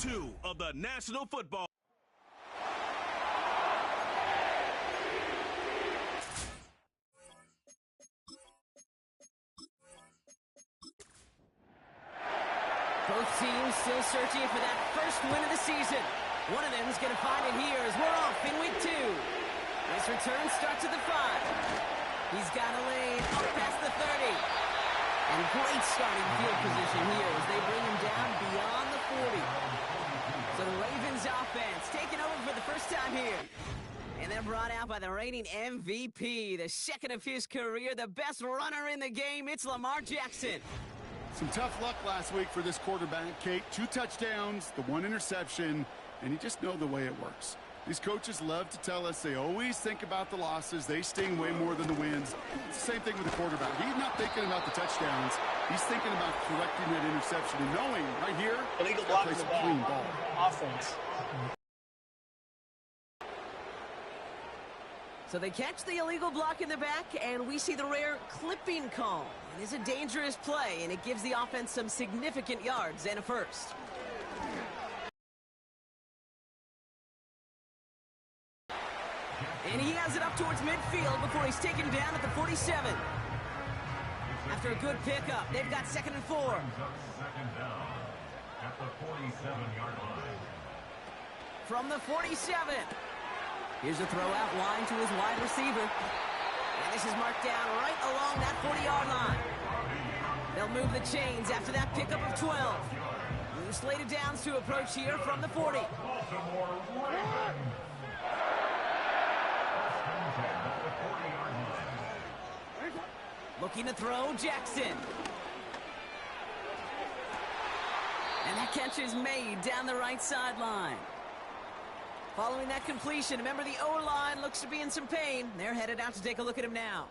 2 of the National Football. Both teams still searching for that first win of the season. One of them is going to find it here as we're off in week 2. This return starts at the 5. He's got a lane up past the 30. And great starting field position here as they bring him down beyond the 40. So the Ravens offense taking over for the first time here. And they're brought out by the reigning MVP, the second of his career, the best runner in the game. It's Lamar Jackson. Some tough luck last week for this quarterback, Kate. 2 touchdowns, the 1 interception, and you just know the way it works. These coaches love to tell us they always think about the losses. They sting way more than the wins. It's the same thing with the quarterback. He's not thinking about the touchdowns. He's thinking about correcting that interception and knowing right here, illegal block plays in a the clean back. ball. Offense. So they catch the illegal block in the back, and we see the rare clipping call. It is a dangerous play, and it gives the offense some significant yards and a first. And he has it up towards midfield before he's taken down at the 47. After a good pickup, they've got 2nd and 4. Second down at the 47-yard line. From the 47. Here's a throw out line to his wide receiver. And this is marked down right along that 40-yard line. They'll move the chains after that pickup of 12. New slated downs to approach here from the 40. Looking to throw, Jackson. And that catch is made down the right sideline. Following that completion, remember the O-line looks to be in some pain. They're headed out to take a look at him now.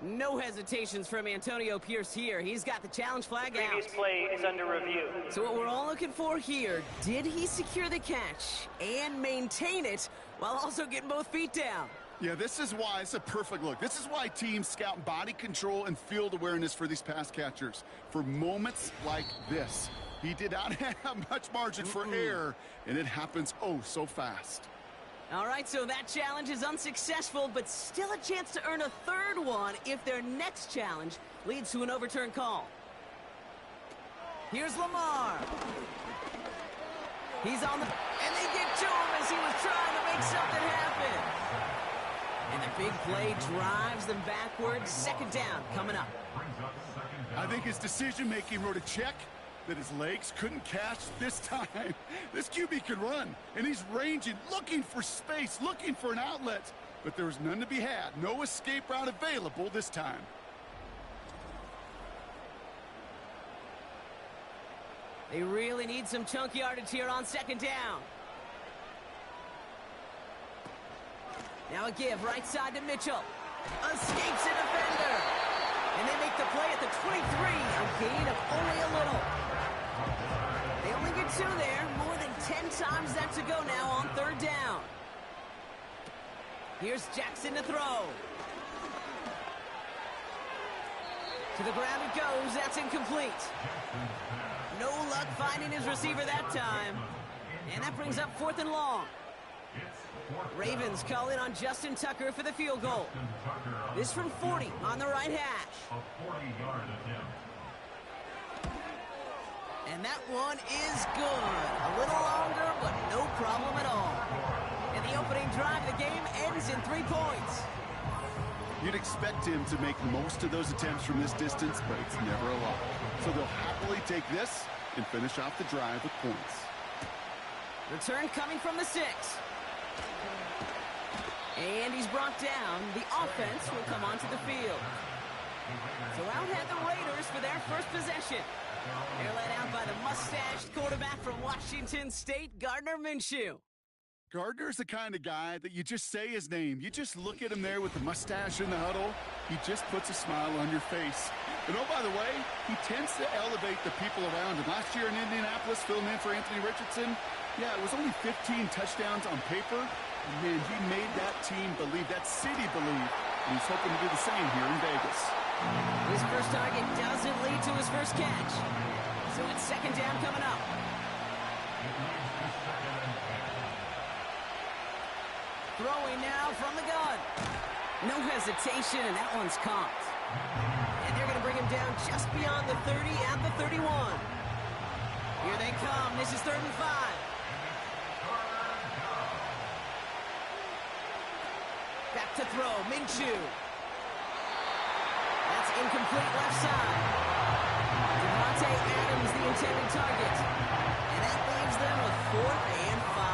No hesitations from Antonio Pierce here. He's got the challenge flag out. Previous play is under review. So what we're all looking for here, did he secure the catch and maintain it while also getting both feet down? Yeah, this is why it's a perfect look. This is why teams scout body control and field awareness for these pass catchers. For moments like this. He did not have much margin for error, and it happens oh so fast. All right, so that challenge is unsuccessful, but still a chance to earn a 3rd one if their next challenge leads to an overturned call. Here's Lamar. He's on the... And they get to him as he was trying to make something happen. And the big play drives them backwards. 2nd down coming up. I think his decision-making wrote a check that his legs couldn't catch this time. This QB can run, and he's ranging, looking for space, looking for an outlet. But there was none to be had. No escape route available this time. They really need some chunk yardage here on 2nd down. Now a give right side to Mitchell. Escapes a defender. And they make the play at the 23. A gain of only a little. They only get 2 there. More than 10 times that to go now on 3rd down. Here's Jackson to throw. To the ground it goes. That's incomplete. No luck finding his receiver that time. And that brings up 4th and long. Ravens call in on Justin Tucker for the field goal. This from 40 on the right hash. A 40-yard attempt. And that one is good. A little longer, but no problem at all. And the opening drive of the game ends in 3 points. You'd expect him to make most of those attempts from this distance, but it's never a lot. So they'll happily take this and finish off the drive with points. Return coming from the 6. And he's brought down. The offense will come onto the field. So out head the Raiders for their first possession. They're led out by the mustached quarterback from Washington State, Gardner Minshew. Gardner's the kind of guy that you just say his name. You just look at him there with the mustache in the huddle. He just puts a smile on your face. And oh, by the way, he tends to elevate the people around him. Last year in Indianapolis, filling in for Anthony Richardson, yeah, it was only 15 touchdowns on paper. And man, he made that team believe, that city believe. And he's hoping to do the same here in Vegas. His first target doesn't lead to his first catch. So it's second down coming up. Throwing now from the gun. No hesitation, and that one's caught. And they're going to bring him down just beyond the 30 at the 31. Here they come. This is 3rd and 5. Back to throw. Minshew. That's incomplete left side. Devontae Adams, the intended target. And that leaves them with 4th and 5.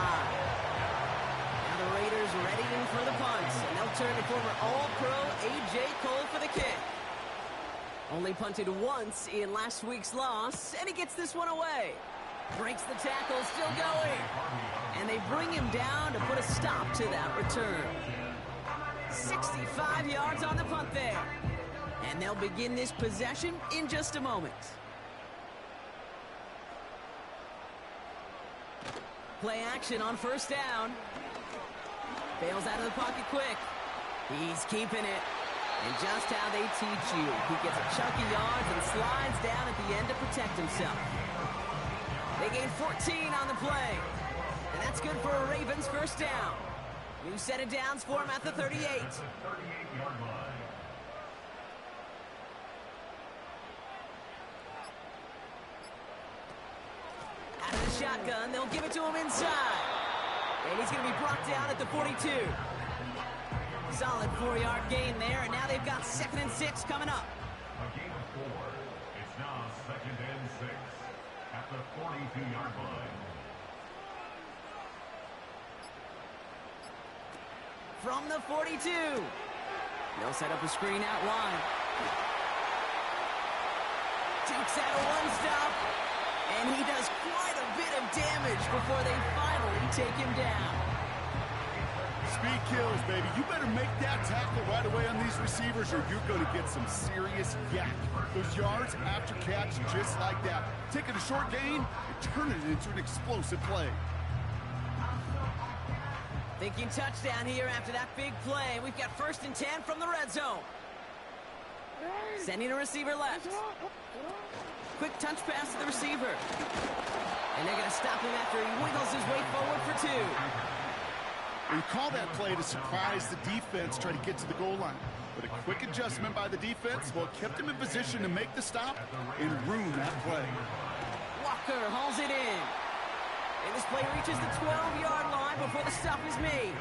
Now the Raiders readying for the punts. And they'll turn to former All-Pro A.J. Cole for the kick. Only punted once in last week's loss, and he gets this one away. Breaks the tackle, still going. And they bring him down to put a stop to that return. 65 yards on the punt there. And they'll begin this possession in just a moment. Play action on first down. Bails out of the pocket quick. He's keeping it. And just how they teach you. He gets a chunky yards and slides down at the end to protect himself. They gain 14 on the play. And that's good for a Ravens first down. New set of downs for him at the 38. Out of the shotgun, they'll give it to him inside. And he's going to be brought down at the 42. Solid 4-yard gain there, and now they've got 2nd and 6 coming up. A gain of 4. It's now 2nd and 6 at the 42-yard line. From the 42. They'll set up a screen out wide. Dukes out a one-stop, and he does quite a bit of damage before they finally take him down. Speed kills, baby. You better make that tackle right away on these receivers or you're going to get some serious yak. Those yards after catch just like that. Taking a short gain and turning it into an explosive play. Thinking touchdown here after that big play. We've got 1st and 10 from the red zone. Sending a receiver left. Quick touch pass to the receiver. And they're going to stop him after he wiggles his way forward for 2. We call that play to surprise the defense, try to get to the goal line. But a quick adjustment by the defense, well, kept him in position to make the stop and ruin that play. Walker hauls it in. And this play reaches the 12-yard line before the stop is made.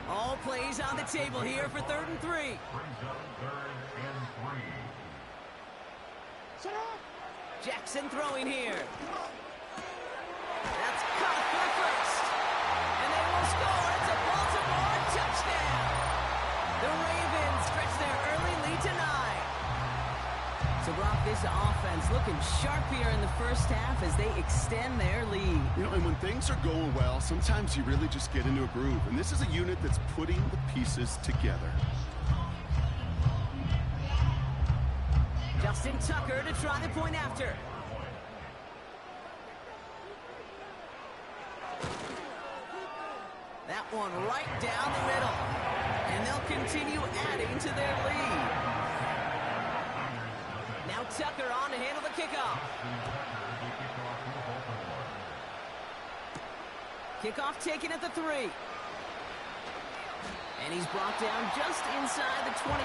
All plays on the table here for 3rd and 3. Brings up 3rd and 3. Jackson throwing here. That's caught for first. And they will score. It's a Baltimore touchdown. The Ravens stretch their early lead to 9. So, Brock, this offense looking sharp here in the first half as they extend their lead. You know, and when things are going well, sometimes you really just get into a groove. And this is a unit that's putting the pieces together. Justin Tucker to try the point after. That one right down the middle. And they'll continue adding to their lead. Now Tucker on to handle the kickoff. Kickoff taken at the 3. And he's brought down just inside the 25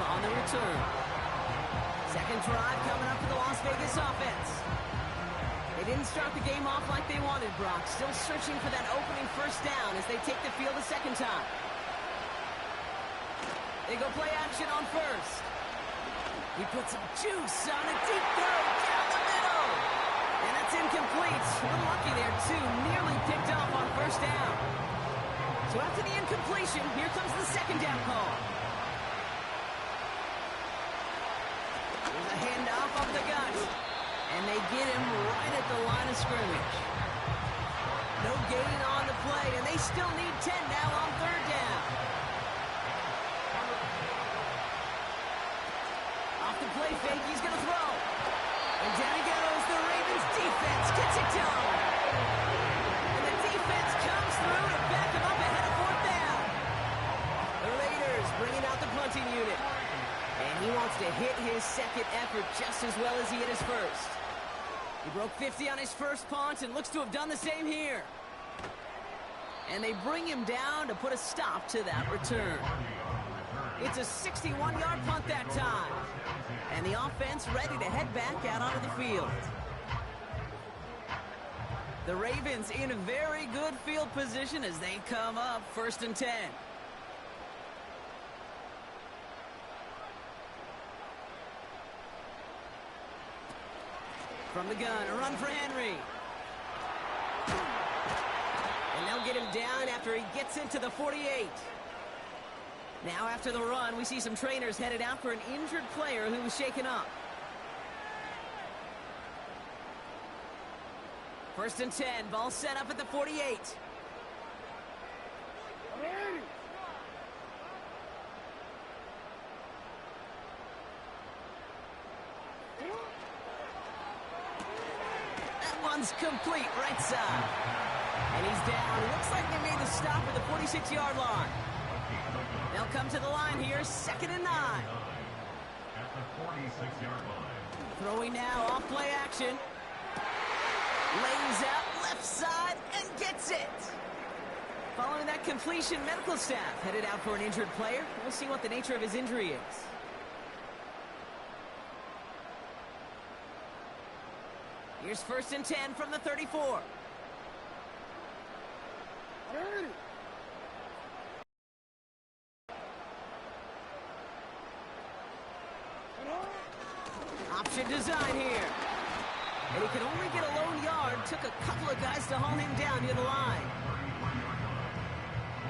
on the return. Second drive coming up for the Las Vegas offense. They didn't start the game off like they wanted, Brock. Still searching for that opening first down as they take the field a second time. They go play action on first. He puts some juice on a deep throw down the middle. And that's incomplete. A little lucky there, too. Nearly picked off on first down. So after the incompletion, here comes the second down call. There's a handoff up the gut. And they get him right at the line of scrimmage. No gain on the play, and they still need 10 now on third down. Off the play fake, he's going to throw. And down he goes. The Ravens defense gets it done. And the defense comes through to back him up ahead of fourth down. The Raiders bringing out the punting unit. And he wants wants to hit his second effort just as well as he hit his first. He broke 50 on his first punt and looks to have done the same here. And they bring him down to put a stop to that return. It's a 61-yard punt that time. And the offense ready to head back out onto the field. The Ravens in a very good field position as they come up 1st and 10. From the gun, a run for Henry. And they'll get him down after he gets into the 48. Now after the run, we see some trainers headed out for an injured player who was shaken up. 1st and 10, ball set up at the 48. That one's complete, right side. And he's down. Looks like they made the stop at the 46-yard line. They'll come to the line here, 2nd and 9. At the 46-yard line. Throwing now, off play action. Lays out left side and gets it. Following that completion, medical staff headed out for an injured player. We'll see what the nature of his injury is. Here's 1st and 10 from the 34. Option design here. And he could only get a lone yard. Took a couple of guys to haul him down near the line.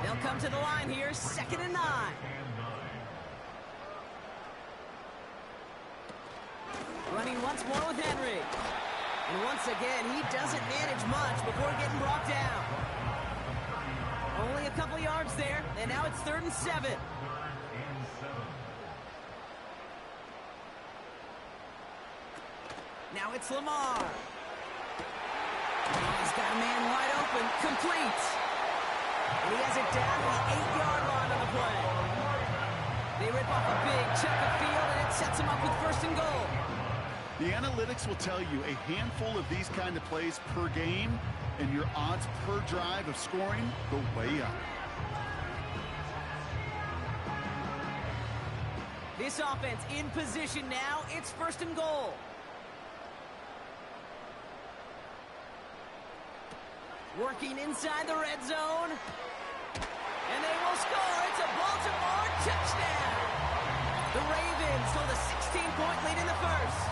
They'll come to the line here, 2nd and 9. Running once more with Henry. And once again, he doesn't manage much before getting brought down. Only a couple of yards there, and now it's 3rd and 7. Now it's Lamar. Oh, he's got a man wide open, complete. And he has it down to the 8-yard line on the play. They rip off a big chunk of field, and it sets him up with 1st and goal. The analytics will tell you a handful of these kind of plays per game, and your odds per drive of scoring go way up. This offense in position now. It's 1st and goal. Working inside the red zone. And they will score. It's a Baltimore touchdown. The Ravens hold a 16-point lead in the first.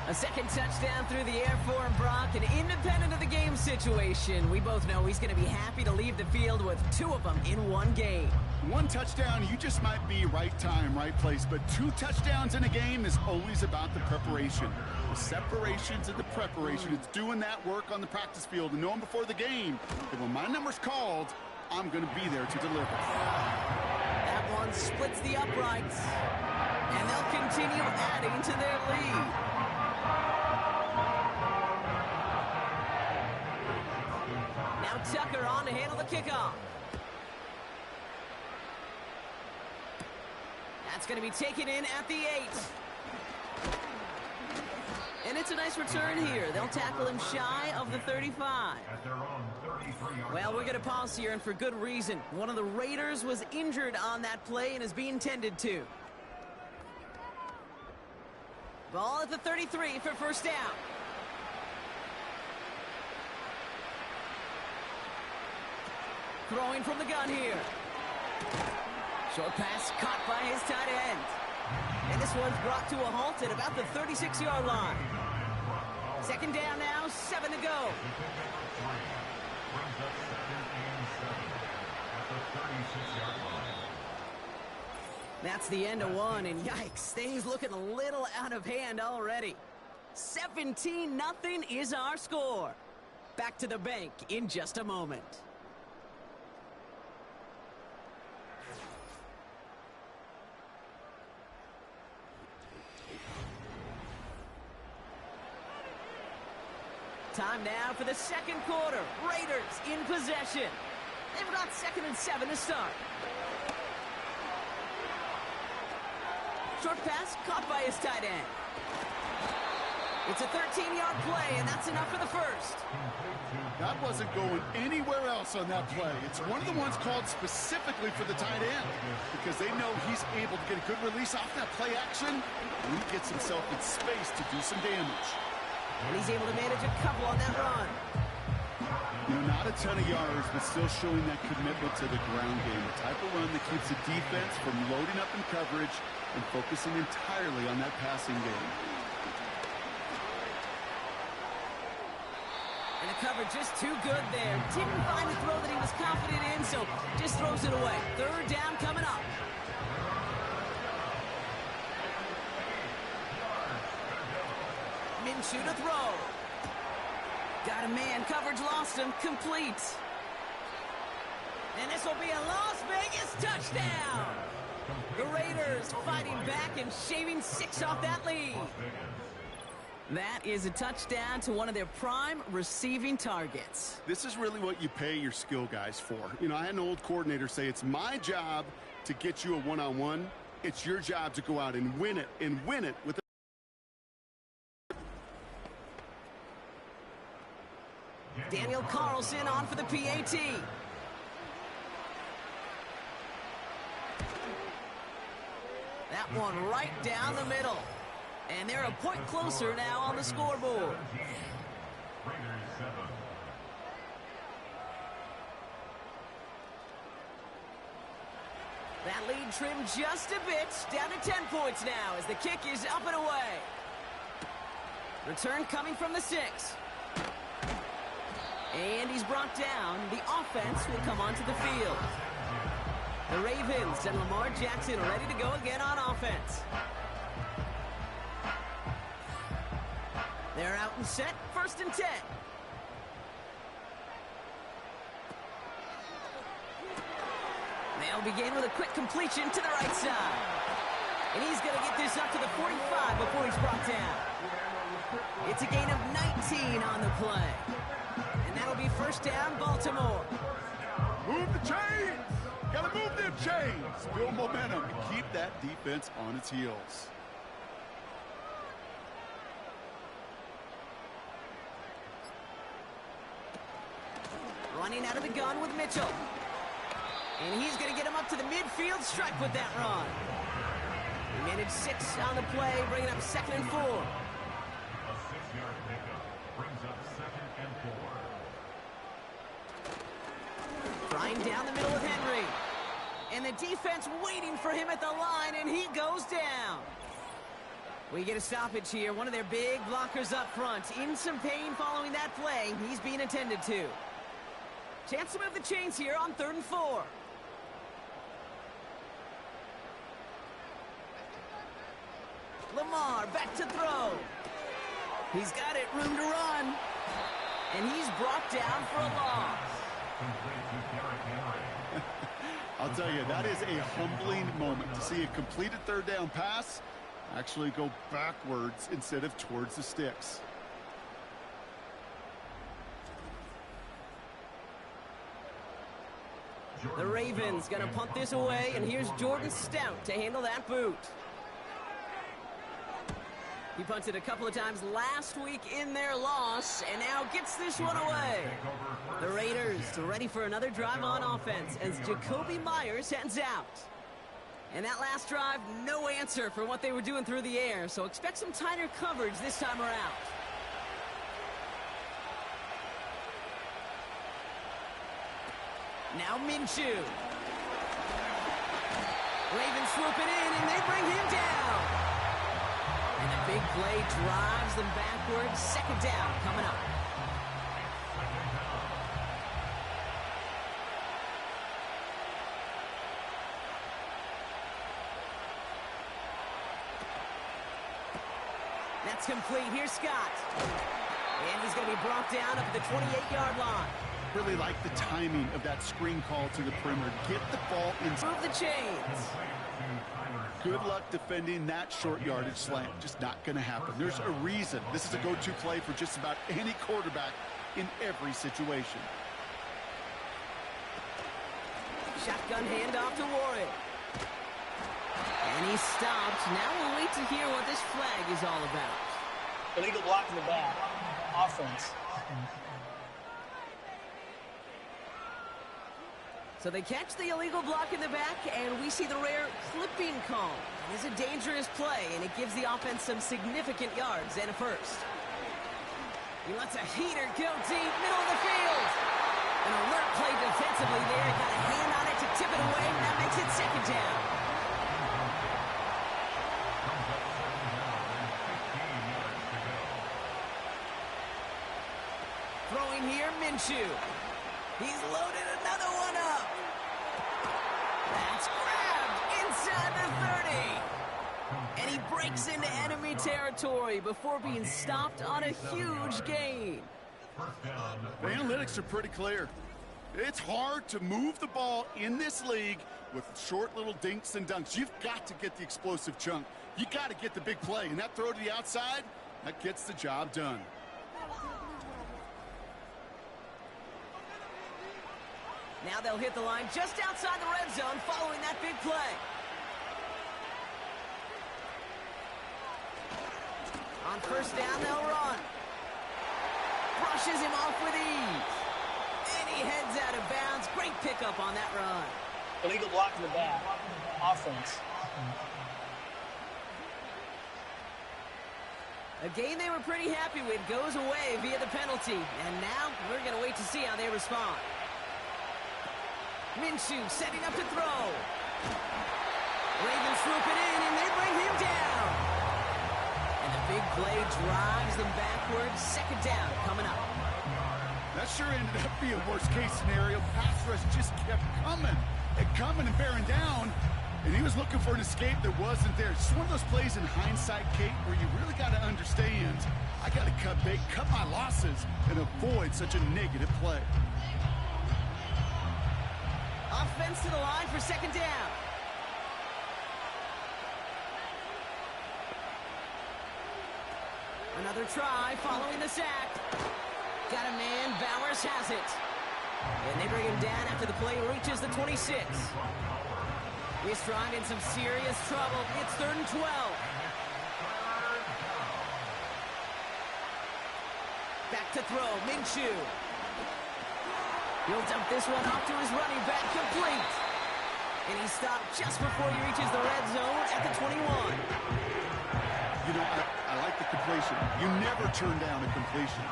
A second touchdown through the air for Brock, and independent of the game situation, we both know he's going to be happy to leave the field with 2 of them in one game. 1 touchdown, you just might be right time, right place, but 2 touchdowns in a game is always about the preparation. The separations and the preparation. It's doing that work on the practice field and knowing before the game that when my number's called, I'm going to be there to deliver. That one splits the uprights, and they'll continue adding to their lead. Now Tucker on to handle the kickoff. That's going to be taken in at the 8. And it's a nice return here. They'll tackle him shy of the 35. Well, we're going to pause here, and for good reason. One of the Raiders was injured on that play and is being tended to. Ball at the 33 for 1st down. Throwing from the gun here. Short pass caught by his tight end. And this one's brought to a halt at about the 36-yard line. 2nd down now, 7 to go. That's the end of one, and yikes, things looking a little out of hand already. 17-0 is our score. Back to the bank in just a moment. Time now for the 2nd quarter. Raiders in possession. They've got 2nd and 7 to start. short pass caught by his tight end. It's a 13-yard play, and that's enough for the first. That wasn't going anywhere else on that play. It's one of the ones called specifically for the tight end because they know he's able to get a good release off that play action, and he gets himself in space to do some damage. And he's able to manage a couple on that run. You know, not a ton of yards, but still showing that commitment to the ground game. The type of run that keeps the defense from loading up in coverage and focusing entirely on that passing game. And the coverage just too good there. Didn't find the throw that he was confident in, so just throws it away. Third down coming up. Minshew to throw. Got a man. Coverage lost him. Complete. And this will be a Las Vegas touchdown. The Raiders fighting back and shaving 6 off that lead. That is a touchdown to one of their prime receiving targets. This is really what you pay your skill guys for. You know, I had an old coordinator say it's my job to get you a one-on-one. It's your job to go out and win it with Daniel Carlson on for the PAT. That one right down the middle. And they're a point closer now on the scoreboard. That lead trimmed just a bit, down to 10 points now as the kick is up and away. Return coming from the 6. And he's brought down. The offense will come onto the field. The Ravens and Lamar Jackson ready to go again on offense. They're out and set, 1st and 10. They'll begin with a quick completion to the right side. And he's going to get this up to the 45 before he's brought down. It's a gain of 19 on the play. And that'll be 1st down, Baltimore. Move the chains! Gotta move them chains! Build momentum and keep that defense on its heels. Running out of the gun with Mitchell. And he's going to get him up to the midfield stripe with that run. He managed 6 on the play, bringing up 2nd and 4. A 6-yard pickup brings up 2nd and 4. Flying down the middle with Henry. And the defense waiting for him at the line, and he goes down. We get a stoppage here. One of their big blockers up front. In some pain following that play. He's being attended to. Chance to move the chains here on 3rd and 4. Lamar back to throw. He's got it, room to run. And he's brought down for a loss. I'll tell you, that is a humbling moment to see a completed 3rd down pass actually go backwards instead of towards the sticks. The Ravens going to punt this away, and here's Jordan Stout to handle that boot. He punted a couple of times last week in their loss, and now gets this one away. The Raiders ready for another drive on offense as Jacoby Myers heads out. And that last drive, no answer for what they were doing through the air, so expect some tighter coverage this time around. Now Minshew. Ravens swooping in, and they bring him down. And the big play drives them backwards. 2nd down coming up. That's complete. Here's Scott. And he's going to be brought down up at the 28-yard line. Really like the timing of that screen call to the perimeter. Get the ball in. Move the chains. Good luck defending that short yardage slant. Just not going to happen. There's a reason. This is a go-to play for just about any quarterback in every situation. Shotgun handoff to Warren. And he's stopped. Now we'll wait to hear what this flag is all about. Illegal block in the back. Offense. So they catch the illegal block in the back, and we see the rare clipping call. It is a dangerous play, and it gives the offense some significant yards and a first. He lets a heater go deep, middle of the field. An alert play defensively there. Got a hand on it to tip it away, and that makes it second down. Throwing here, Minshew. He's loaded another one up. That's grabbed inside the 30. And he breaks into enemy territory before being stopped on a huge gain. The analytics are pretty clear. It's hard to move the ball in this league with short little dinks and dunks. You've got to get the explosive chunk. You got to get the big play. And that throw to the outside, that gets the job done. Now they'll hit the line just outside the red zone following that big play. On first down, they'll run. Brushes him off with ease. And he heads out of bounds. Great pickup on that run. Illegal block in the back. Offense. A game they were pretty happy with goes away via the penalty. And now we're going to wait to see how they respond. Minshew setting up to throw. Ravens swoop it in, and they bring him down. And the big play drives them backwards. Second down coming up. That sure ended up being a worst-case scenario. Pass rush just kept coming and bearing down. And he was looking for an escape that wasn't there. It's one of those plays in hindsight, Kate, where you really got to understand, I got to cut my losses and avoid such a negative play. Offense to the line for second down. Another try following the sack. Got a man, Bowers has it. And they bring him down after the play reaches the 26. This drive in some serious trouble. It's 3rd and 12. Back to throw, Minshew. He'll dump this one off to his running back, complete. And he stopped just before he reaches the red zone at the 21. You know, I like the completion. You never turn down a completion.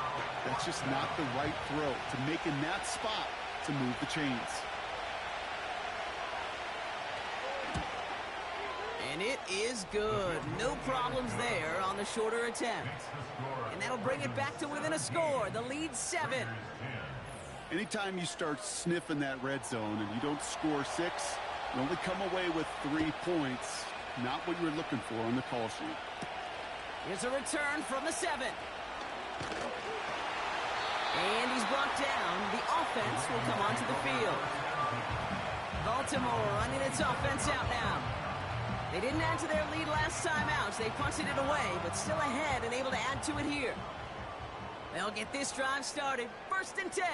That's just not the right throw to make in that spot to move the chains. And it is good. No problems there on the shorter attempt. And that'll bring it back to within a score. The lead 7. Anytime you start sniffing that red zone and you don't score 6, you only come away with 3 points. Not what you were looking for on the call sheet. Here's a return from the 7. And he's brought down. The offense will come onto the field. Baltimore running its offense out now. They didn't add to their lead last time out. They punted it away, but still ahead and able to add to it here. They'll get this drive started. 1st and 10.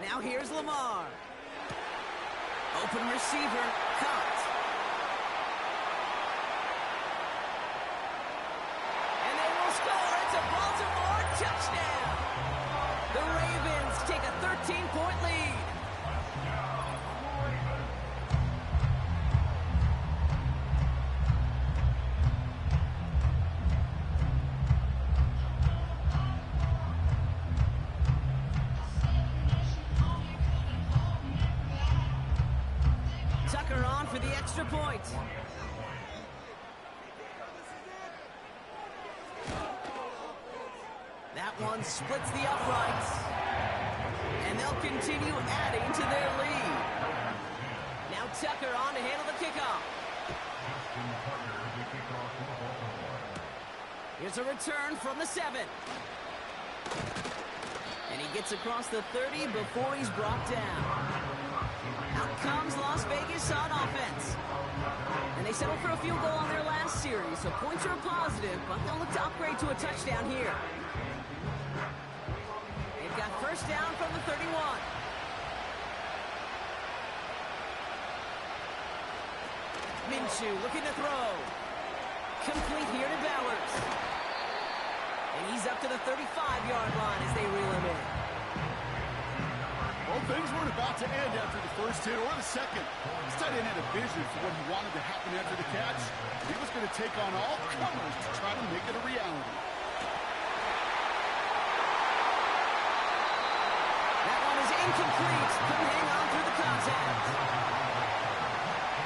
Now here's Lamar. Open receiver, caught. And they will score. It's a Baltimore touchdown. The Ravens take a 13-point lead. Tucker on for the extra point. That one splits the uprights. And they'll continue adding to their lead. Now Tucker on to handle the kickoff. Here's a return from the 7. And he gets across the 30 before he's brought down. Out comes Las Vegas on offense. And they settled for a field goal on their last series, so points are a positive, but they'll look to upgrade to a touchdown here. They've got first down from the 31. Minshew looking to throw. Complete here to Bowers. And he's up to the 35-yard line as they reel him in. Well, things weren't about to end after the first hit or the second. This tight end had a vision for what he wanted to happen after the catch. He was going to take on all comers to try to make it a reality. That one is incomplete. Couldn't hang on through the contact.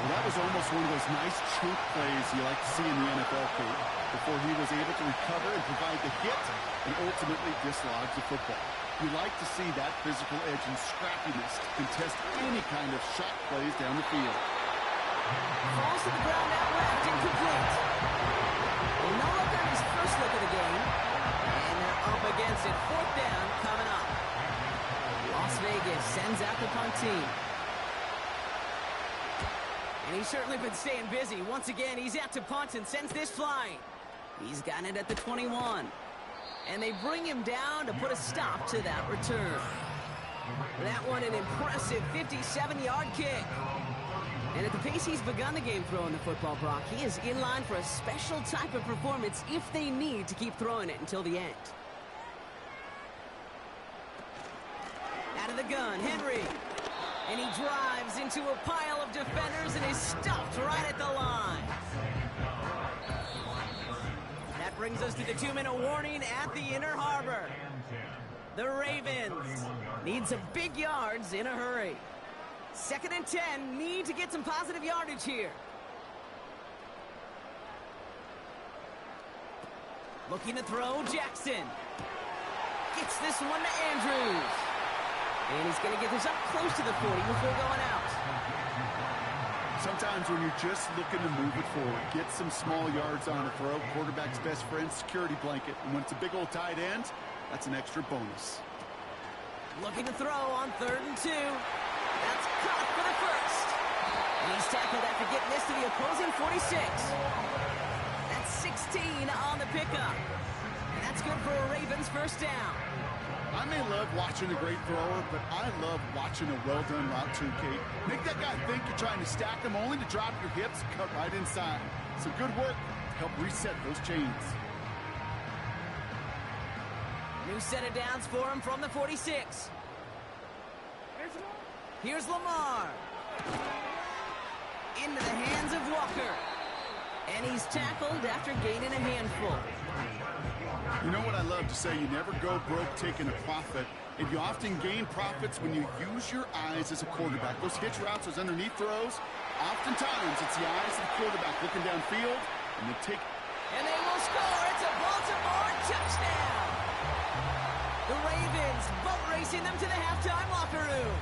Well, that was almost one of those nice chunk plays you like to see in the NFL, Kate, before he was able to recover and provide the hit and ultimately dislodge the football. You like to see that physical edge and scrappiness to contest any kind of shot plays down the field. Falls to the ground out left, incomplete. Well, no look on his first look of the game. And they're up against it. Fourth down coming up. Las Vegas sends out the punt team. And he's certainly been staying busy. Once again, he's out to punt and sends this flying. He's gotten it at the 21. And they bring him down to put a stop to that return. That one an impressive 57-yard kick. And at the pace he's begun the game throwing the football, Brock, he is in line for a special type of performance if they need to keep throwing it until the end. Out of the gun, Henry. And he drives into a pile of defenders and is stuffed right at the line. That brings us to the 2-minute warning at the Inner Harbor. The Ravens need some big yards in a hurry. 2nd and 10, need to get some positive yardage here. Looking to throw, Jackson. Gets this one to Andrews. And he's going to get this up close to the 40 before going out. Sometimes when you're just looking to move it forward, get some small yards on a throw, quarterback's best friend, security blanket. And when it's a big old tight end, that's an extra bonus. Looking to throw on 3rd and 2. That's caught for the first. And he's tackled after getting this to the opposing 46. That's 16 on the pickup. And that's good for a Ravens first down. I may love watching a great thrower, but I love watching a well-done route too, Kate. Make that guy think you're trying to stack them only to drop your hips and cut right inside. Some good work to help reset those chains. New set of downs for him from the 46. Here's Lamar. Into the hands of Walker. And he's tackled after gaining a handful. You know what I love to say? You never go broke taking a profit, and you often gain profits when you use your eyes as a quarterback. Those hitch routes, those underneath throws, oftentimes it's the eyes of the quarterback looking downfield, and they take... And they will score. It's a Baltimore touchdown. The Ravens boat racing them to the halftime locker room.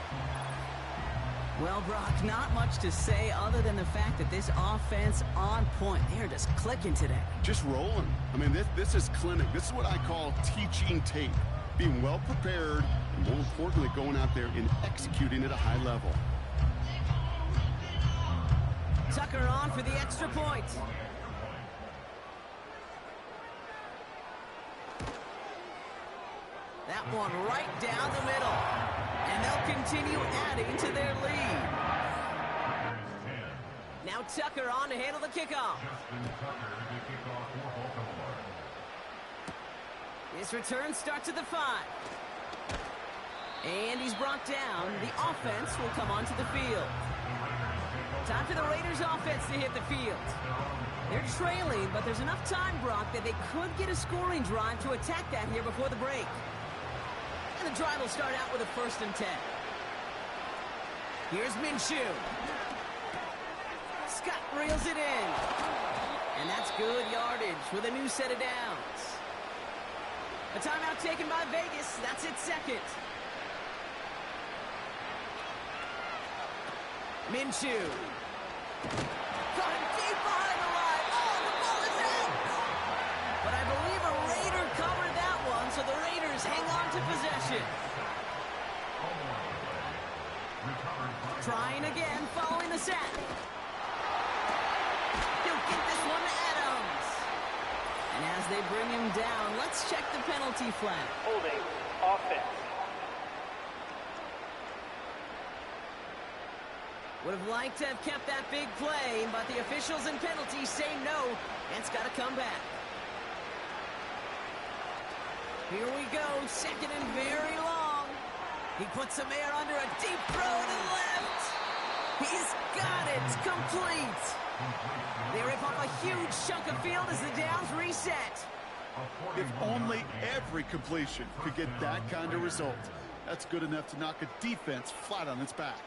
Well, Brock, not much to say other than the fact that this offense on point. They're just clicking today. Just rolling. I mean, this is clinic. This is what I call teaching tape. Being well prepared, and more importantly, going out there and executing at a high level. Tucker on for the extra point. That one right down the middle. And they'll continue adding to their lead. Now Tucker on to handle the kickoff. This return starts at the 5. And he's brought down. The offense will come onto the field. Time for the Raiders offense to hit the field. They're trailing, but there's enough time, Brock, that they could get a scoring drive to attack that here before the break. And the drive will start out with a 1st and 10. Here's Minshew. Scott reels it in. And that's good yardage with a new set of downs. A timeout taken by Vegas. That's its 2nd. Minshew. Caught him deep behind the line. Oh, the ball is out. But I believe a Raider covered that one, so the Raiders hang on to possession. Trying again, following the sack. He'll get this one to Adams. And as they bring him down, let's check the penalty flag. Holding offense. Would have liked to have kept that big play, but the officials and penalties say no, and it's got to come back. Here we go, second and very long. He puts some air under a deep throw to the left. He's got it, complete. They rip off a huge chunk of field as the downs reset. If only every completion could get that kind of result. That's good enough to knock a defense flat on its back.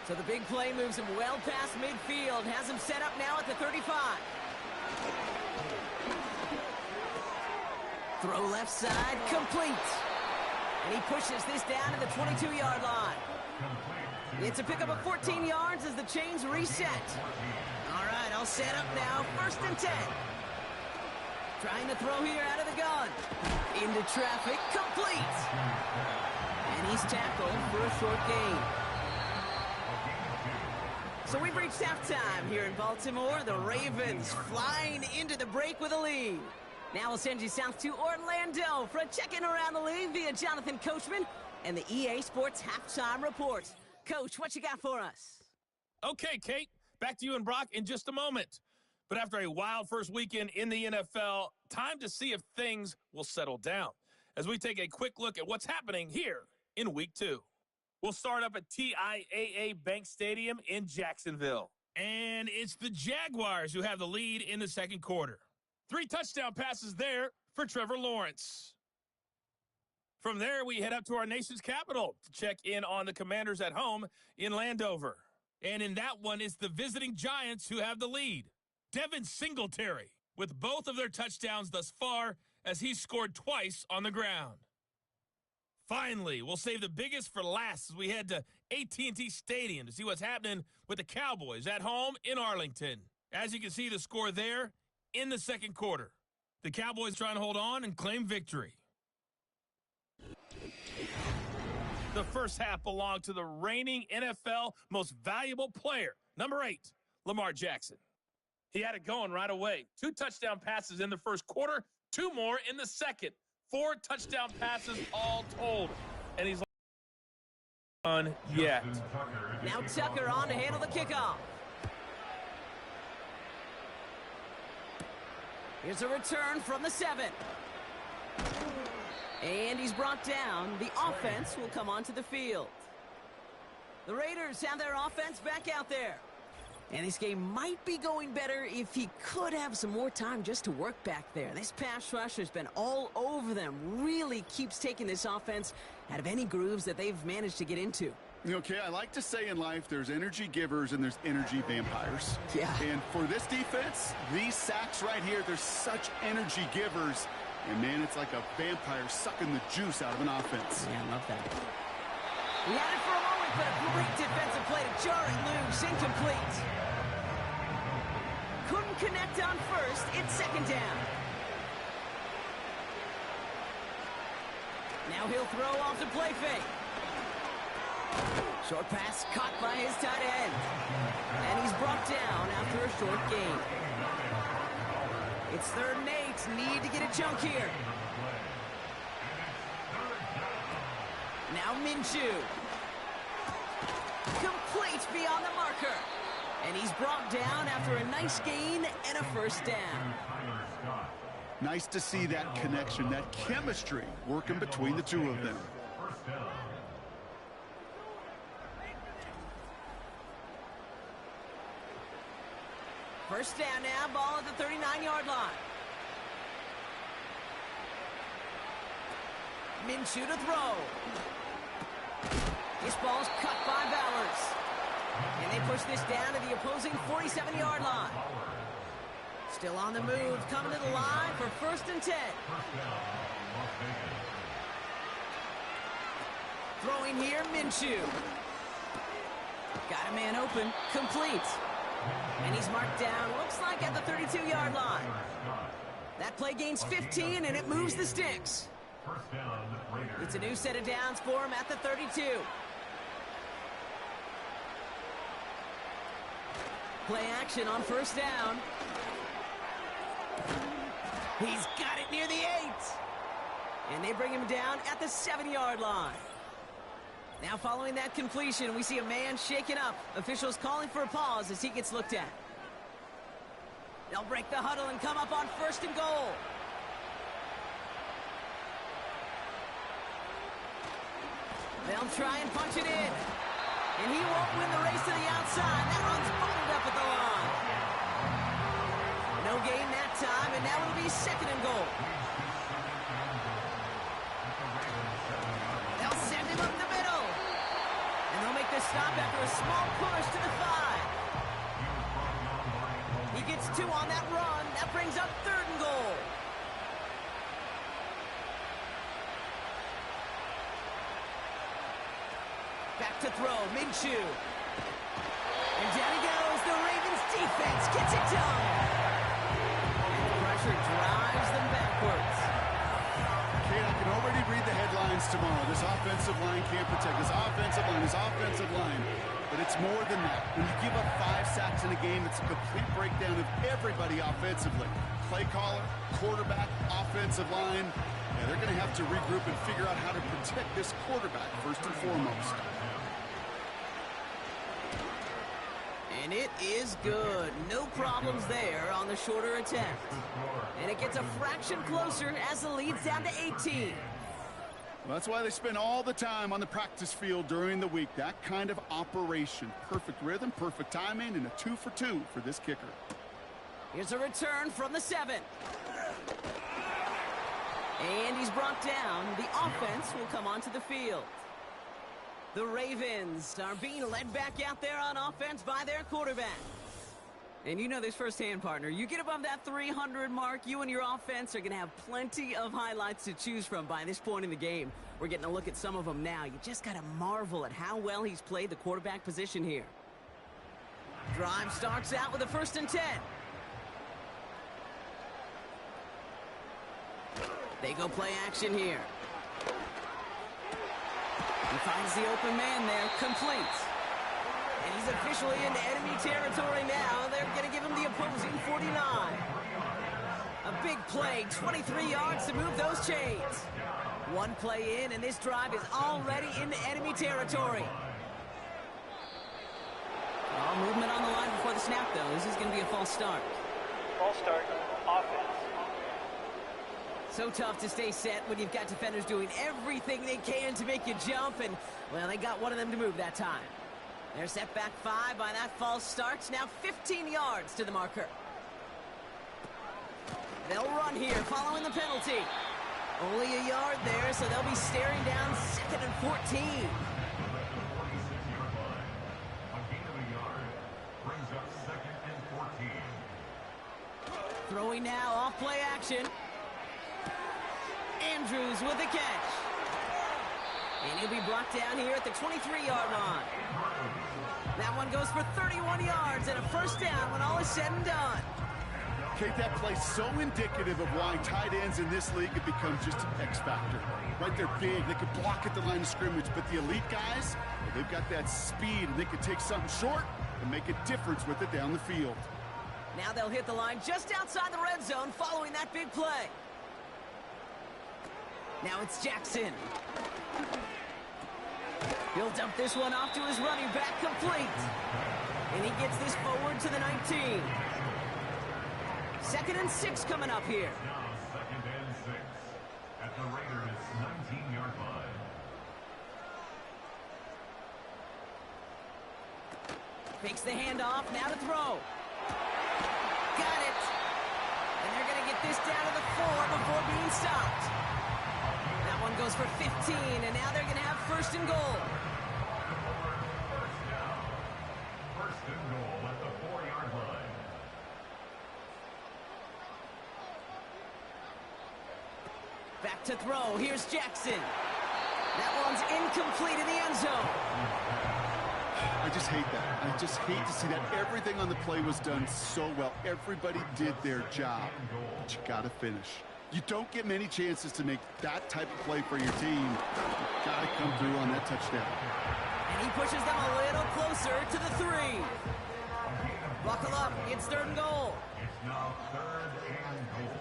So the big play moves him well past midfield, has him set up now at the 35. Throw left side, complete. And he pushes this down to the 22-yard line. It's a pickup of 14 yards as the chains reset. All right, all set up now, 1st and 10. Trying to throw here out of the gun. Into traffic, complete. And he's tackled for a short gain. So we've reached halftime here in Baltimore. The Ravens flying into the break with a lead. Now we'll send you south to Orlando for a check-in around the league via Jonathan Coachman and the EA Sports Halftime Report. Coach, what you got for us? Okay, Kate, back to you and Brock in just a moment. But after a wild first weekend in the NFL, time to see if things will settle down as we take a quick look at what's happening here in Week 2. We'll start up at TIAA Bank Stadium in Jacksonville. And it's the Jaguars who have the lead in the second quarter. 3 touchdown passes there for Trevor Lawrence. From there, we head up to our nation's capital to check in on the Commanders at home in Landover. And in that one, it's the visiting Giants who have the lead. Devin Singletary with both of their touchdowns thus far as he scored twice on the ground. Finally, we'll save the biggest for last as we head to AT&T Stadium to see what's happening with the Cowboys at home in Arlington. As you can see, the score there in the second quarter. The Cowboys trying to hold on and claim victory. The first half belonged to the reigning NFL most valuable player, number 8, Lamar Jackson. He had it going right away. 2 touchdown passes in the first quarter, 2 more in the second. 4 touchdown passes all told. And he's on yet. Now Tucker on to handle the kickoff. Here's a return from the 7. And he's brought down. The offense will come onto the field. The Raiders have their offense back out there. And this game might be going better if he could have some more time just to work back there. This pass rush has been all over them. Really keeps taking this offense out of any grooves that they've managed to get into. Okay, I like to say in life there's energy givers and there's energy vampires. Yeah. And for this defense, these sacks right here, they're such energy givers. And, man, it's like a vampire sucking the juice out of an offense. Yeah, I love that. We had it for a moment, but a great defensive play to jar it loose, incomplete. Couldn't connect on first, it's second down. Now he'll throw off the play fake. Short pass caught by his tight end. And he's brought down after a short gain. It's 3rd and 8. Need to get a chunk here. Now Minshew. Complete beyond the marker. And he's brought down after a nice gain and a first down. Nice to see that connection, that chemistry working between the two of them. First down now, ball at the 39-yard line. Minshew to throw. This ball's cut by Bowers. And they push this down to the opposing 47-yard line. Still on the move, coming to the line for 1st and 10. Throwing here, Minshew. Got a man open, complete. And he's marked down, looks like at the 32-yard line. That play gains 15, and it moves the sticks. It's a new set of downs for him at the 32. Play action on first down. He's got it near the 8. And they bring him down at the 7-yard line. Now following that completion, we see a man shaken up. Officials calling for a pause as he gets looked at. They'll break the huddle and come up on 1st and goal. They'll try and punch it in. And he won't win the race to the outside. That run's bottled up at the line. No gain that time, and now it'll be 2nd and goal. They'll send him up the middle. And they'll make the stop after a small push to the 5. He gets 2 on that run. That brings up 3rd and goal. Back to throw, Minshew. And down he goes. The Ravens defense gets it done. And the pressure drives them backwards. Kate, I can already read the headlines tomorrow. This offensive line can't protect. This offensive line. But it's more than that. When you give up 5 sacks in a game, it's a complete breakdown of everybody offensively. Play caller, quarterback, offensive line. Yeah, they're going to have to regroup and figure out how to protect this quarterback first and foremost. And it is good. No problems there on the shorter attempt. And it gets a fraction closer as the lead's down to 18. Well, that's why they spend all the time on the practice field during the week. That kind of operation. Perfect rhythm, perfect timing, and a 2 for 2 for this kicker. Here's a return from the 7. And he's brought down. The offense will come onto the field. The Ravens are being led back out there on offense by their quarterback. And you know this firsthand, partner. You get above that 300 mark, you and your offense are going to have plenty of highlights to choose from by this point in the game. We're getting a look at some of them now. You just got to marvel at how well he's played the quarterback position here. Drive starts out with a 1st and 10. They go play action here. He finds the open man there, complete. And he's officially into enemy territory now. They're going to give him the opposing 49. A big play, 23 yards to move those chains. One play in, and this drive is already into enemy territory. All movement on the line before the snap, though. This is going to be a false start. False start, offense. So tough to stay set when you've got defenders doing everything they can to make you jump, and, well, they got one of them to move that time. They're set back 5 by that false start. Now 15 yards to the marker. They'll run here following the penalty. Only a yard there, so they'll be staring down 2nd and 14. Throwing now, off play action. Andrews with the catch. And he'll be brought down here at the 23-yard line. That one goes for 31 yards and a 1st down when all is said and done. Kate, that play's so indicative of why tight ends in this league have become just an X factor. Right, they're big, they can block at the line of scrimmage, but the elite guys, well, they've got that speed, and they can take something short and make a difference with it down the field. Now they'll hit the line just outside the red zone following that big play. Now it's Jackson. He'll dump this one off to his running back, complete. And he gets this forward to the 19. 2nd and 6 coming up here. Now 2nd and 6 at the Raiders' 19-yard line. Fakes the handoff, now to throw. Got it. And they're going to get this down to the 4 before being stopped. That one goes for 15, and now they're going to have 1st and goal. First down. 1st and goal at the 4-yard line. Back to throw. Here's Jackson. That one's incomplete in the end zone. I just hate that. I just hate to see that. Everything on the play was done so well. Everybody did their job. But you got to finish. You don't get many chances to make that type of play for your team. You got to come through on that touchdown. And he pushes them a little closer to the 3. Buckle up. It's 3rd and goal. It's now 3rd and goal.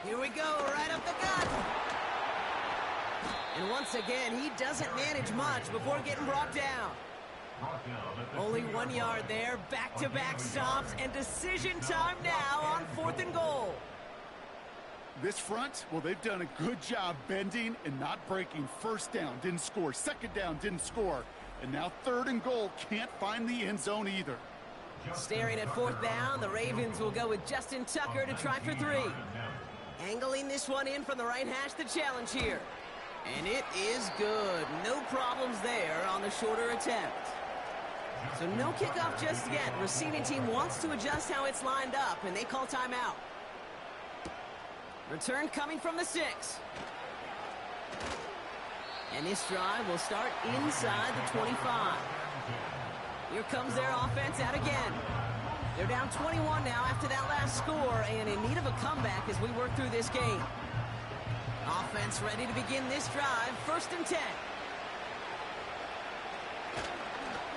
Here we go, right up the gut. And once again, he doesn't manage much before getting brought down. Only 1 yard there, back-to-back stops, and decision time now on 4th and goal. This front, well, they've done a good job bending and not breaking. First down, didn't score. Second down, didn't score. And now 3rd and goal, can't find the end zone either. Staring at 4th down, the Ravens will go with Justin Tucker to try for 3. Angling this one in from the right hash, the challenge here. And it is good. No problems there on the shorter attempt. So no kickoff just yet. Receiving team wants to adjust how it's lined up, and they call timeout. Return coming from the 6. And this drive will start inside the 25. Here comes their offense out again. They're down 21 now after that last score and in need of a comeback as we work through this game. Offense ready to begin this drive. 1st and 10.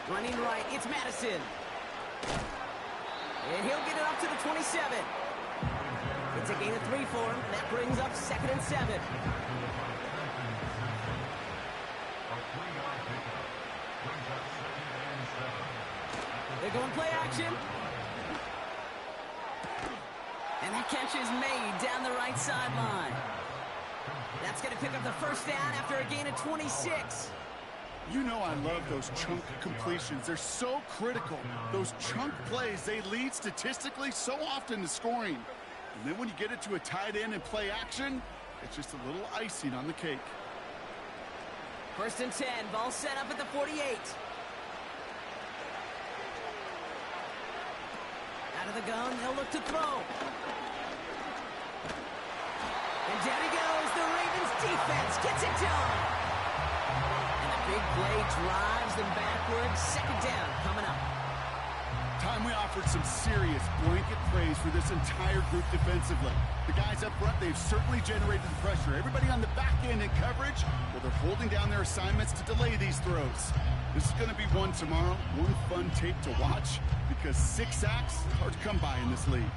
Running right, it's Madison. And he'll get it up to the 27. It's a gain of 3 for him. That brings up 2nd and 7. They're going play action. And that catch is made down the right sideline. That's going to pick up the 1st down after a gain of 26. You know I love those chunk completions. They're so critical. Those chunk plays, they lead statistically so often to scoring. And then when you get it to a tight end and play action, it's just a little icing on the cake. 1st and 10, ball set up at the 48. Out of the gun, they'll look to throw. And down he goes. The Ravens defense gets it done. And the big play drives them backwards. 2nd down coming up. Time we offered some serious blanket praise for this entire group defensively. The guys up front, they've certainly generated the pressure. Everybody on the back end in coverage, well, they're holding down their assignments to delay these throws. This is going to be one tomorrow, one fun tape to watch, because 6 sacks, hard to come by in this league.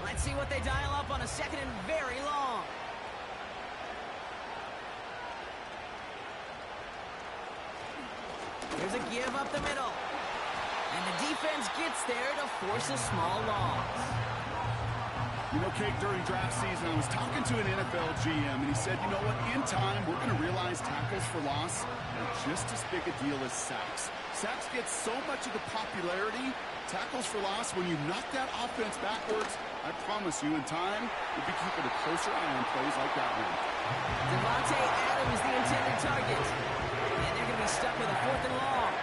Let's see what they dial up on a 2nd and very long. Here's a give up the middle. And the defense gets there to force a small loss. You know, Kate, during draft season, I was talking to an NFL GM, and he said, you know what, in time, we're going to realize tackles for loss are just as big a deal as sacks. Sacks get so much of the popularity. Tackles for loss, when you knock that offense backwards, I promise you, in time, we'll be keeping a closer eye on plays like that one. Devontae Adams, the intended target. And they're going to be stuck with a 4th and long.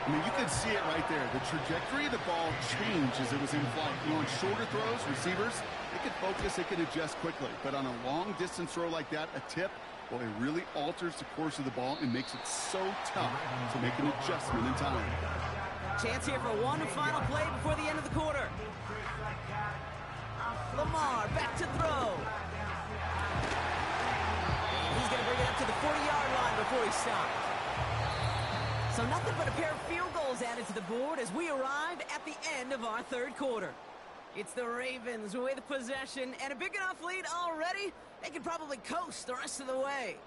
I mean, you could see it right there. The trajectory of the ball changed as it was in flight. You know, on shorter throws, receivers, they could focus, they could adjust quickly. But on a long-distance throw like that, a tip, well, it really alters the course of the ball and makes it so tough to make an adjustment in time. Chance here for one final play before the end of the quarter. Lamar back to throw. He's going to bring it up to the 40-yard line before he stops. So nothing but a pair of field goals added to the board as we arrive at the end of our 3rd quarter. It's the Ravens with possession and a big enough lead already, they could probably coast the rest of the way.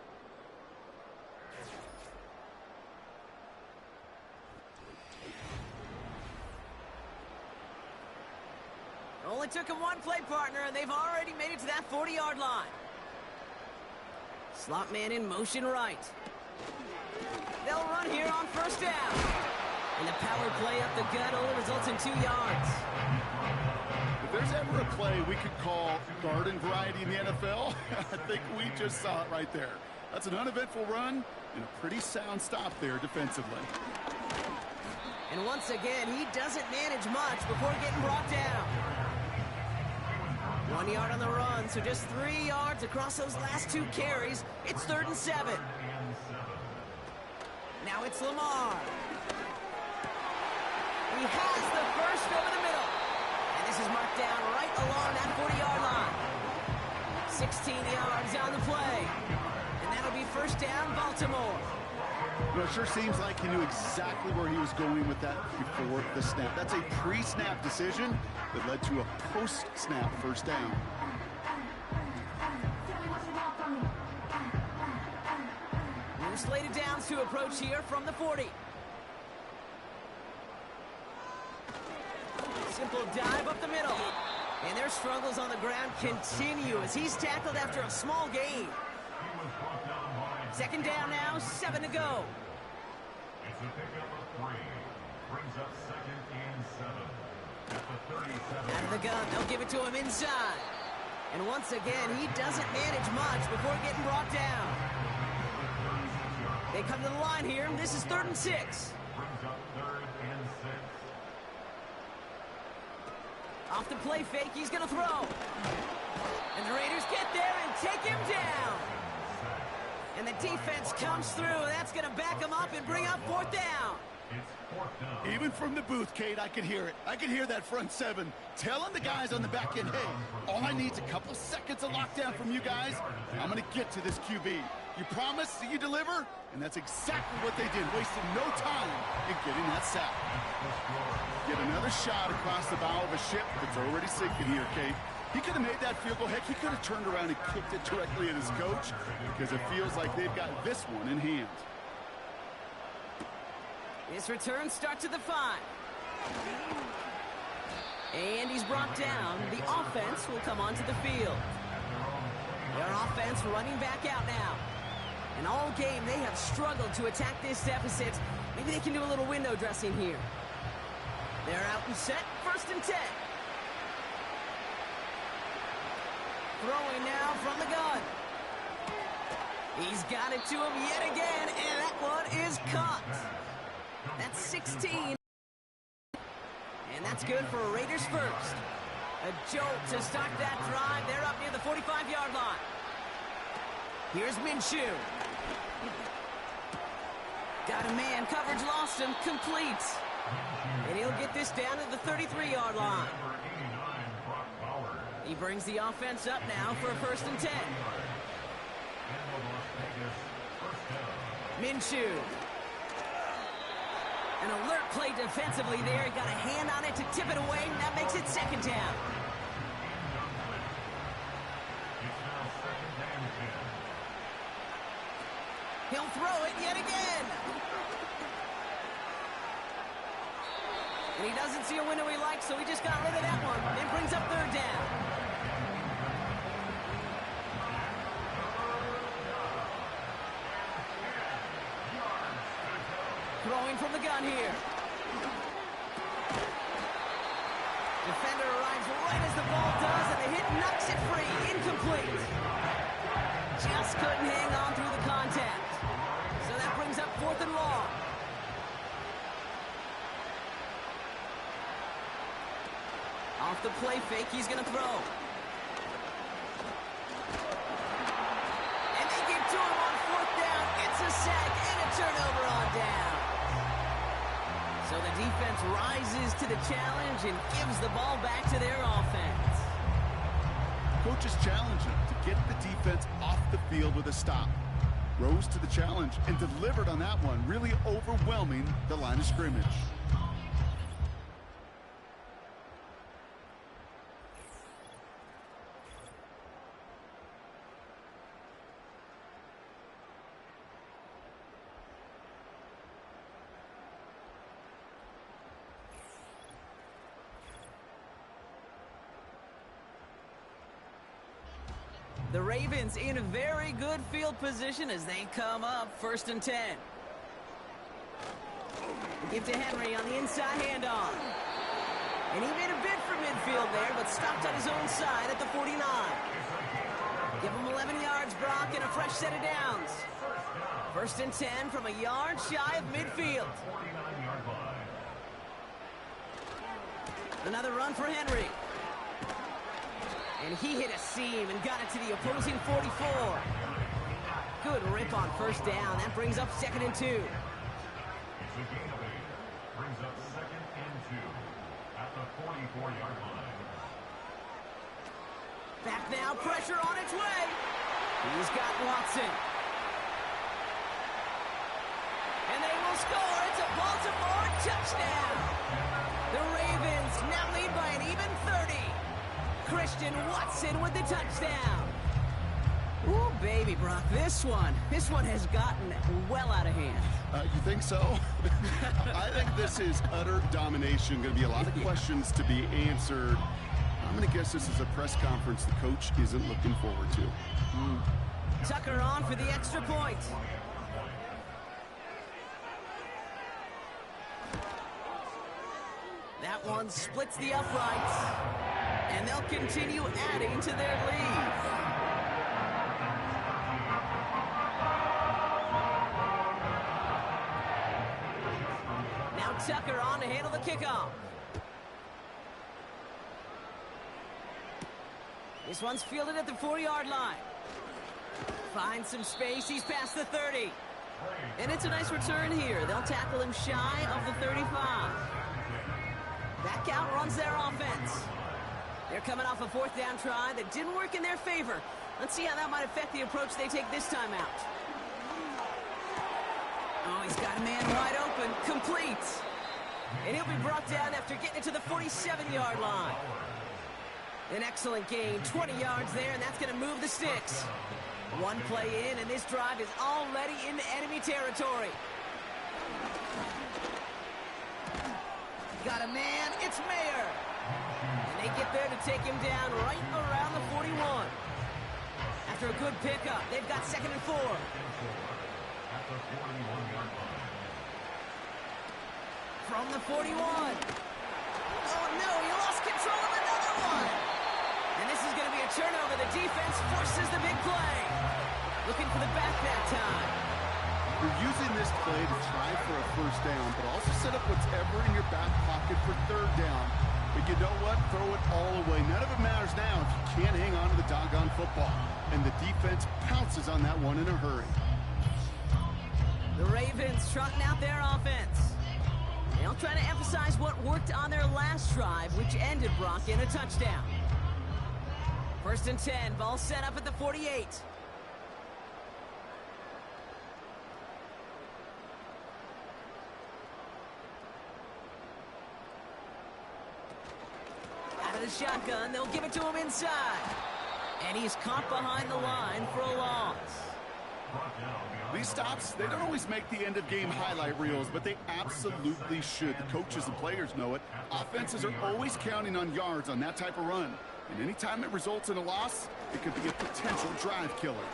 Only took him one play partner, and they've already made it to that 40-yard line. Slot man in motion right. They'll run here on 1st down. And the power play up the gut only results in 2 yards. If there's ever a play we could call garden variety in the NFL, I think we just saw it right there. That's an uneventful run and a pretty sound stop there defensively. And once again, he doesn't manage much before getting brought down. 1 yard on the run, so just 3 yards across those last 2 carries. It's 3rd and 7. Now it's Lamar. He has the first over the middle. And this is marked down right along that 40-yard line. 16 yards on the play. And that'll be 1st down, Baltimore. Well, it sure seems like he knew exactly where he was going with that before the snap. That's a pre-snap decision that led to a post-snap first down. New slated downs to approach here from the 40. Simple dive up the middle. And their struggles on the ground continue as he's tackled after a small gain. Second down now, 7 to go. It's a pickup of 3. Brings up second and 7. At the 37. Out of the gun, they'll give it to him inside. And once again, he doesn't manage much before getting brought down. They come to the line here. This is 3rd and 6. Brings up 3rd and 6. Off the play fake, he's going to throw. And the Raiders get there and take him down. And the defense comes through. That's going to back him up and bring up 4th down. It's 4th down. Even from the booth, Kate, I could hear it. I could hear that front 7 telling the guys on the back end, hey, all I need is a couple seconds of lockdown from you guys. I'm going to get to this QB. You promise that you deliver? And that's exactly what they did, wasting no time in getting that sack. Get another shot across the bow of a ship that's already sinking here, Kate. He could have made that field goal. Heck, he could have turned around and kicked it directly at his coach because it feels like they've got this one in hand. This return starts at the 5. And he's brought down. The offense will come onto the field. Their offense running back out now. And all game, they have struggled to attack this deficit. Maybe they can do a little window dressing here. They're out and set. 1st and 10. Throwing now from the gun. He's got it to him yet again, and that one is caught. That's 16. And that's good for a Raiders first. A jolt to start that drive. They're up near the 45-yard line. Here's Minshew. Got a man. Coverage lost him. Complete. And he'll get this down to the 33-yard line. He brings the offense up now for a 1st and 10. Minshew. An alert play defensively there. He got a hand on it to tip it away, and that makes it 2nd down. He'll throw it yet again. And he doesn't see a window he likes, so he just got rid of that one. And brings up 3rd down. Throwing from the gun here. Defender arrives right as the ball does, and the hit knocks it free. Incomplete. Just couldn't hang on through the contact. So that brings up 4th and long. Off the play fake, he's going to throw. And they get to him on 4th down. It's a sack and a turnover on down. So the defense rises to the challenge and gives the ball back to their offense. Coaches challenge him to get the defense off the field with a stop. Rose to the challenge and delivered on that one, really overwhelming the line of scrimmage. The Ravens in a very good field position as they come up 1st and 10. Give to Henry on the inside handoff. And he made a bid for midfield there, but stopped on his own side at the 49. Give him 11 yards, Brock, and a fresh set of downs. 1st and 10 from a yard shy of midfield. Another run for Henry. And he hit a seam and got it to the opposing 44. Good rip on 1st down. That brings up 2nd and 2. It's a gain of 8. Brings up 2nd and 2 at the 44-yard line. Back now, pressure on its way. He's got Watson. will score. It's a Baltimore touchdown. The Ravens now lead by an even 30. Christian Watson with the touchdown. Ooh, baby, Brock, this one has gotten well out of hand. You think so? I think this is utter domination. Going to be a lot of questions to be answered. I'm going to guess this is a press conference the coach isn't looking forward to. Tucker on for the extra point. That one splits the uprights. And they'll continue adding to their lead. Now Tucker on to handle the kickoff. This one's fielded at the 4-yard line. Finds some space. He's past the 30. And it's a nice return here. They'll tackle him shy of the 35. Back out runs their offense. They're coming off a 4th down try that didn't work in their favor. Let's see how that might affect the approach they take this time out. Oh, he's got a man wide open. Complete. And he'll be brought down after getting it to the 47-yard line. An excellent gain. 20 yards there, and that's going to move the sticks. One play in, and this drive is already into enemy territory. Got a man. It's Mayer. And they get there to take him down right around the 41. After a good pickup, they've got 2nd and 4. From the 41. Oh, no, he lost control of another one. And this is going to be a turnover. The defense forces the big play. Looking for the back that time. You're using this play to try for a 1st down, but also set up whatever in your back pocket for 3rd down. But you know what? Throw it all away. None of it matters now if you can't hang on to the doggone football. And the defense pounces on that one in a hurry. The Ravens trotting out their offense. They'll try to emphasize what worked on their last drive, which ended, Brock, in a touchdown. 1st and 10, ball set up at the 48. Out of the shotgun, they'll give it to him inside. And he's caught behind the line for a loss. These stops, they don't always make the end-of-game highlight reels, but they absolutely should. The coaches and players know it. Offenses are always counting on yards on that type of run. And anytime it results in a loss, it could be a potential drive killer.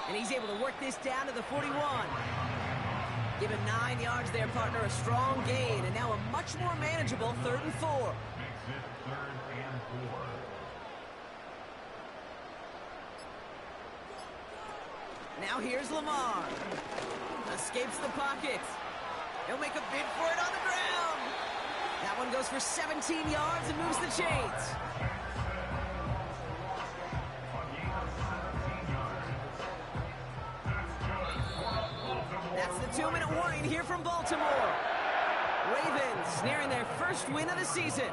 And he's able to work this down to the 41. Give him 9 yards there, partner. A strong gain, and now a much more manageable 3rd and 4. Makes it 3rd and 4. Now here's Lamar. Escapes the pocket. He'll make a bid for it on the ground. That one goes for 17 yards and moves the chains. That's the 2-minute warning here from Baltimore. Ravens nearing their 1st win of the season.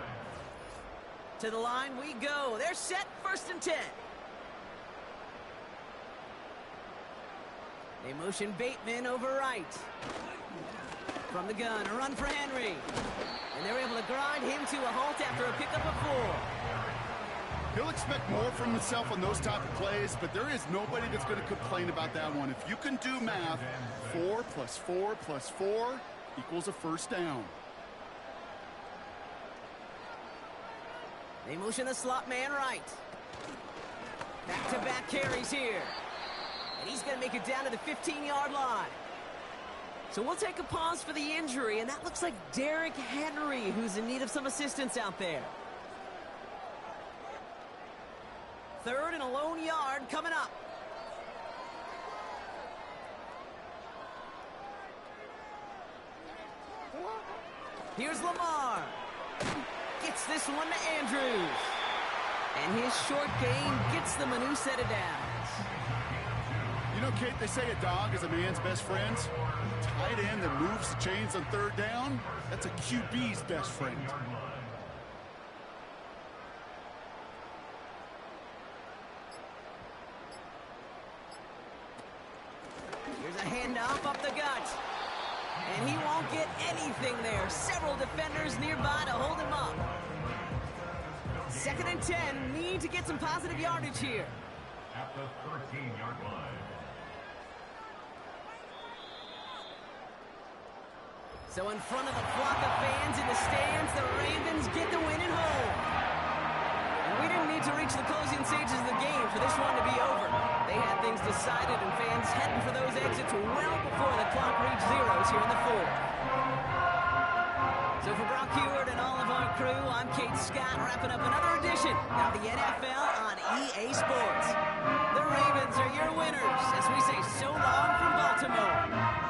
To the line we go. They're set, 1st and 10. They motion Bateman over right. From the gun, a run for Henry. And they're able to grind him to a halt after a pickup of 4. He'll expect more from himself on those type of plays, but there is nobody that's going to complain about that one. If you can do math, 4 plus 4 plus 4 equals a 1st down. They motion the slot man right. Back-to-back carries here. And he's going to make it down to the 15-yard line. So we'll take a pause for the injury, and that looks like Derrick Henry, who's in need of some assistance out there. 3rd and a lone yard coming up. Here's Lamar. Gets this one to Andrews. And his short gain gets them a new set of downs. You know, Kate, they say a dog is a man's best friend. Tight end that moves the chains on 3rd down, that's a QB's best friend. Here's a handoff up the gut. And he won't get anything there. Several defenders nearby to hold him up. 2nd and 10. Need to get some positive yardage here. At the 13-yard line. So in front of the flock of fans in the stands, the Ravens get the win at home. And we didn't need to reach the closing stages of the game for this one to be over. They had things decided and fans heading for those exits well before the clock reached zeros here in the 4th. So for Brock Heward and all of our crew, I'm Kate Scott, wrapping up another edition of the NFL on EA Sports. The Ravens are your winners as we say so long from Baltimore.